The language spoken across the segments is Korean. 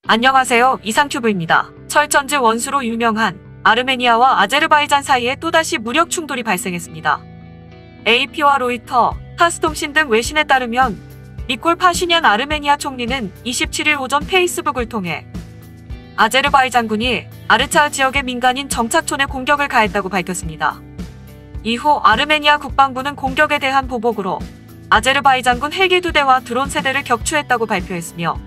안녕하세요. 이상튜브입니다. 철전지 원수로 유명한 아르메니아와 아제르바이잔 사이에 또다시 무력 충돌이 발생했습니다. AP와 로이터, 타스통신 등 외신에 따르면 니콜 파시냔 아르메니아 총리는 27일 오전 페이스북을 통해 아제르바이잔군이 아르차흐 지역의 민간인 정착촌에 공격을 가했다고 밝혔습니다. 이후 아르메니아 국방부는 공격에 대한 보복으로 아제르바이잔군 헬기 2대와 드론 3대를 격추했다고 발표했으며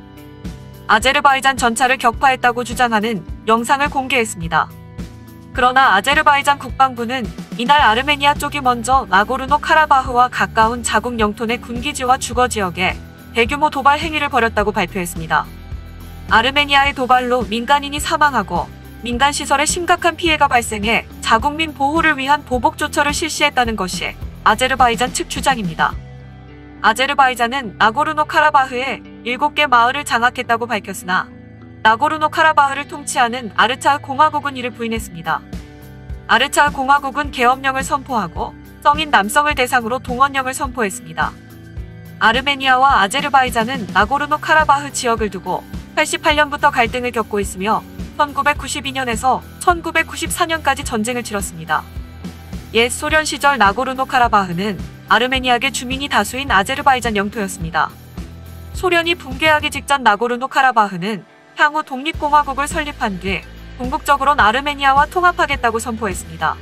아제르바이잔 전차를 격파했다고 주장하는 영상을 공개했습니다. 그러나 아제르바이잔 국방부는 이날 아르메니아 쪽이 먼저 나고르노카라바흐와 가까운 자국 영토 내 군기지와 주거지역에 대규모 도발 행위를 벌였다고 발표했습니다. 아르메니아의 도발로 민간인이 사망하고 민간시설에 심각한 피해가 발생해 자국민 보호를 위한 보복 조처를 실시했다는 것이 아제르바이잔 측 주장입니다. 아제르바이잔은 나고르노카라바흐에 7개 마을을 장악했다고 밝혔으나 나고르노카라바흐를 통치하는 아르차흐 공화국은 이를 부인했습니다. 아르차흐 공화국은 계엄령을 선포하고 성인 남성을 대상으로 동원령을 선포했습니다. 아르메니아와 아제르바이잔은 나고르노카라바흐 지역을 두고 88년부터 갈등을 겪고 있으며 1992년에서 1994년까지 전쟁을 치렀습니다. 옛 소련 시절 나고르노카라바흐는 아르메니아계 주민이 다수인 아제르바이잔 영토였습니다. 소련이 붕괴하기 직전 나고르노카라바흐는 향후 독립공화국을 설립한 뒤 궁극적으로는 아르메니아와 통합하겠다고 선포했습니다.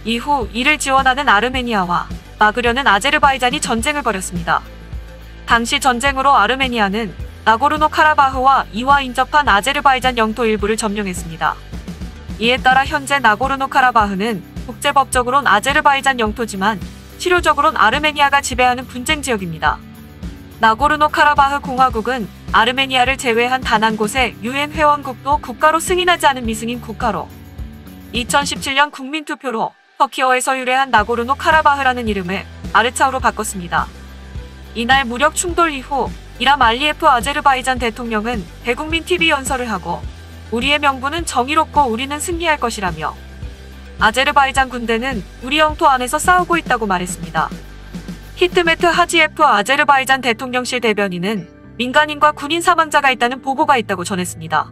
이후 이를 지원하는 아르메니아와 막으려는 아제르바이잔이 전쟁을 벌였습니다. 당시 전쟁으로 아르메니아는 나고르노카라바흐와 이와 인접한 아제르바이잔 영토 일부를 점령했습니다. 이에 따라 현재 나고르노카라바흐는 국제법적으론 아제르바이잔 영토지만 실효적으로는 아르메니아가 지배하는 분쟁 지역입니다. 나고르노카라바흐 공화국은 아르메니아를 제외한 단 한 곳의 UN 회원국도 국가로 승인하지 않은 미승인 국가로 2017년 국민투표로 터키어에서 유래한 나고르노카라바흐라는 이름을 아르차흐로 바꿨습니다. 이날 무력 충돌 이후 이람 알리예프 아제르바이잔 대통령은 대국민 TV 연설을 하고 우리의 명분은 정의롭고 우리는 승리할 것이라며 아제르바이잔 군대는 우리 영토 안에서 싸우고 있다고 말했습니다. 히트메트 하지예프 아제르바이잔 대통령실 대변인은 민간인과 군인 사망자가 있다는 보고가 있다고 전했습니다.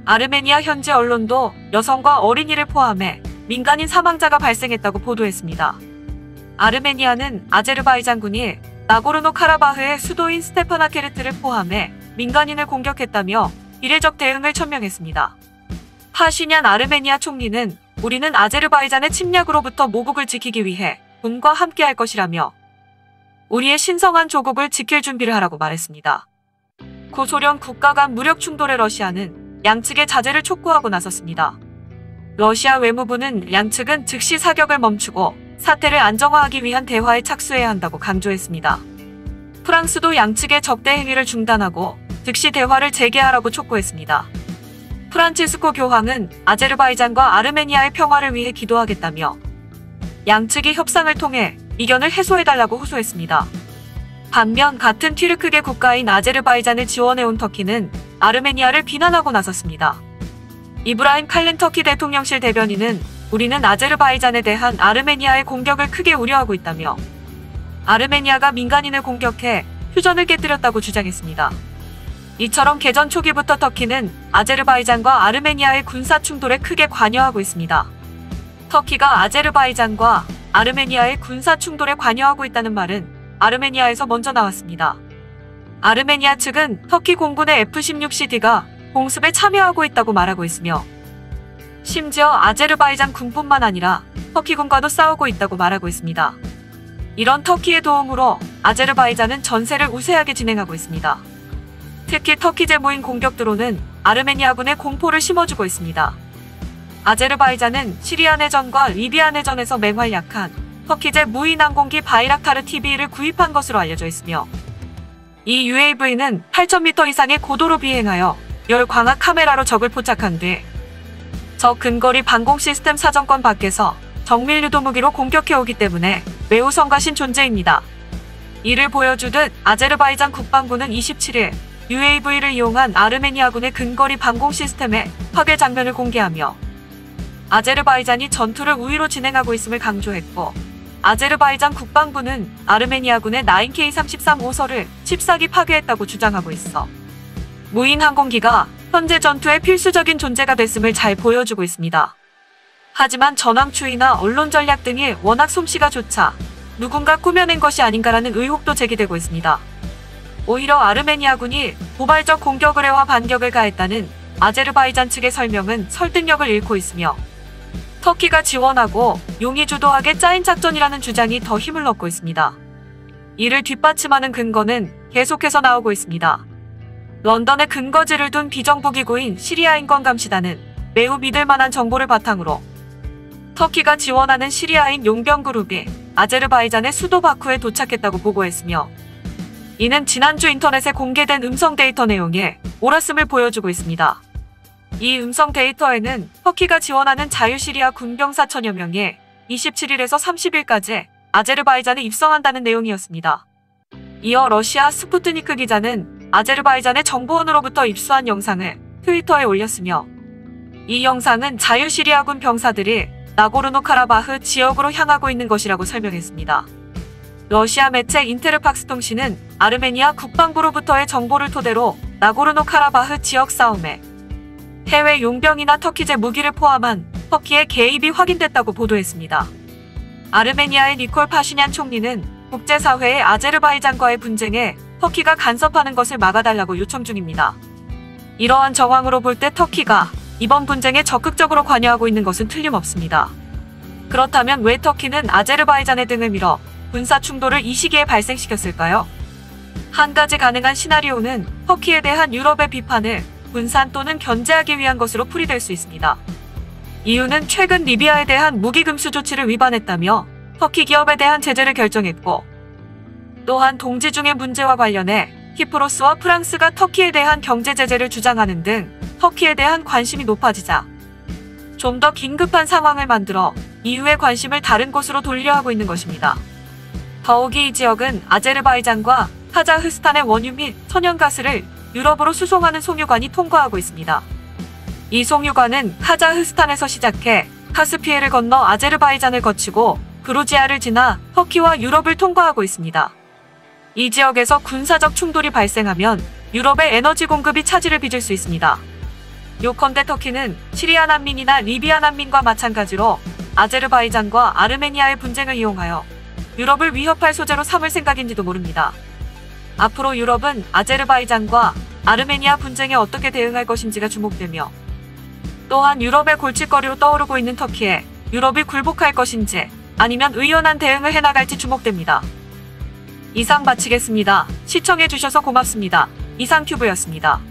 아르메니아 현지 언론도 여성과 어린이를 포함해 민간인 사망자가 발생했다고 보도했습니다. 아르메니아는 아제르바이잔군이 나고르노카라바흐의 수도인 스테파나케르트를 포함해 민간인을 공격했다며 이례적 대응을 천명했습니다. 파시냔 아르메니아 총리는 우리는 아제르바이잔의 침략으로부터 모국을 지키기 위해 군과 함께할 것이라며 우리의 신성한 조국을 지킬 준비를 하라고 말했습니다. 구소련 국가 간 무력 충돌에 러시아는 양측의 자제를 촉구하고 나섰습니다. 러시아 외무부는 양측은 즉시 사격을 멈추고 사태를 안정화하기 위한 대화에 착수해야 한다고 강조했습니다. 프랑스도 양측의 적대 행위를 중단하고 즉시 대화를 재개하라고 촉구했습니다. 프란치스코 교황은 아제르바이잔과 아르메니아의 평화를 위해 기도하겠다며 양측이 협상을 통해 이견을 해소해달라고 호소했습니다. 반면 같은 튀르크계 국가인 아제르바이잔을 지원해온 터키는 아르메니아를 비난하고 나섰습니다. 이브라임 칼렌 터키 대통령실 대변인은 우리는 아제르바이잔에 대한 아르메니아의 공격을 크게 우려하고 있다며 아르메니아가 민간인을 공격해 휴전을 깨뜨렸다고 주장했습니다. 이처럼 개전 초기부터 터키는 아제르바이잔과 아르메니아의 군사 충돌에 크게 관여하고 있습니다. 터키가 아제르바이잔과 아르메니아의 군사 충돌에 관여하고 있다는 말은 아르메니아에서 먼저 나왔습니다. 아르메니아 측은 터키 공군의 F-16CD가 공습에 참여하고 있다고 말하고 있으며 심지어 아제르바이잔 군뿐만 아니라 터키군과도 싸우고 있다고 말하고 있습니다. 이런 터키의 도움으로 아제르바이잔은 전세를 우세하게 진행하고 있습니다. 특히 터키제 무인 공격 드론은 아르메니아군에 공포를 심어주고 있습니다. 아제르바이잔은 시리아 내전과 리비아 내전에서 맹활약한 터키제 무인 항공기 바이락타르 TB를 구입한 것으로 알려져 있으며 이 UAV는 8,000m 이상의 고도로 비행하여 열 광학 카메라로 적을 포착한 뒤 적 근거리 방공 시스템 사정권 밖에서 정밀 유도 무기로 공격해오기 때문에 매우 성가신 존재입니다. 이를 보여주듯 아제르바이잔 국방부는 27일 UAV를 이용한 아르메니아군의 근거리 방공 시스템의 파괴 장면을 공개하며 아제르바이잔이 전투를 우위로 진행하고 있음을 강조했고 아제르바이잔 국방부는 아르메니아군의 9K-33 오설을 14기 파괴했다고 주장하고 있어 무인 항공기가 현재 전투에 필수적인 존재가 됐음을 잘 보여주고 있습니다. 하지만 전황 추이나 언론 전략 등이 워낙 솜씨가 좋자 누군가 꾸며낸 것이 아닌가라는 의혹도 제기되고 있습니다. 오히려 아르메니아군이 도발적 공격을 해와 반격을 가했다는 아제르바이잔 측의 설명은 설득력을 잃고 있으며 터키가 지원하고 용이 주도하게 짜인 작전이라는 주장이 더 힘을 얻고 있습니다. 이를 뒷받침하는 근거는 계속해서 나오고 있습니다. 런던에 근거지를 둔 비정부기구인 시리아 인권감시단은 매우 믿을만한 정보를 바탕으로 터키가 지원하는 시리아인 용병그룹이 아제르바이잔의 수도 바쿠에 도착했다고 보고했으며 이는 지난주 인터넷에 공개된 음성 데이터 내용에 옳았음을 보여주고 있습니다. 이 음성 데이터에는 터키가 지원하는 자유시리아 군병 4천여 명이 27일에서 30일까지 아제르바이잔에 입성한다는 내용이었습니다. 이어 러시아 스푸트니크 기자는 아제르바이잔의 정보원으로부터 입수한 영상을 트위터에 올렸으며 이 영상은 자유시리아군 병사들이 나고르노카라바흐 지역으로 향하고 있는 것이라고 설명했습니다. 러시아 매체 인테르팍스 통신은 아르메니아 국방부로부터의 정보를 토대로 나고르노카라바흐 지역 싸움에 해외 용병이나 터키제 무기를 포함한 터키의 개입이 확인됐다고 보도했습니다. 아르메니아의 니콜 파시냔 총리는 국제사회의 아제르바이잔과의 분쟁에 터키가 간섭하는 것을 막아달라고 요청 중입니다. 이러한 정황으로 볼 때 터키가 이번 분쟁에 적극적으로 관여하고 있는 것은 틀림없습니다. 그렇다면 왜 터키는 아제르바이잔의 등을 밀어 군사 충돌을 이 시기에 발생시켰을까요? 한 가지 가능한 시나리오는 터키에 대한 유럽의 비판을 분산 또는 견제하기 위한 것으로 풀이될 수 있습니다. 이유는 최근 리비아에 대한 무기 금수 조치를 위반했다며 터키 기업에 대한 제재를 결정했고 또한 동지 중의 문제와 관련해 키프로스와 프랑스가 터키에 대한 경제 제재를 주장하는 등 터키에 대한 관심이 높아지자 좀 더 긴급한 상황을 만들어 이후의 관심을 다른 곳으로 돌려 하고 있는 것입니다. 더욱이 이 지역은 아제르바이잔과 카자흐스탄의 원유 및 천연가스를 유럽으로 수송하는 송유관이 통과하고 있습니다. 이 송유관은 카자흐스탄에서 시작해 카스피해를 건너 아제르바이잔을 거치고 그루지아를 지나 터키와 유럽을 통과하고 있습니다. 이 지역에서 군사적 충돌이 발생하면 유럽의 에너지 공급이 차질을 빚을 수 있습니다. 요컨대 터키는 시리아 난민이나 리비아 난민과 마찬가지로 아제르바이잔과 아르메니아의 분쟁을 이용하여 유럽을 위협할 소재로 삼을 생각인지도 모릅니다. 앞으로 유럽은 아제르바이잔과 아르메니아 분쟁에 어떻게 대응할 것인지가 주목되며 또한 유럽의 골칫거리로 떠오르고 있는 터키에 유럽이 굴복할 것인지 아니면 의연한 대응을 해나갈지 주목됩니다. 이상 마치겠습니다. 시청해주셔서 고맙습니다. 이상튜브였습니다.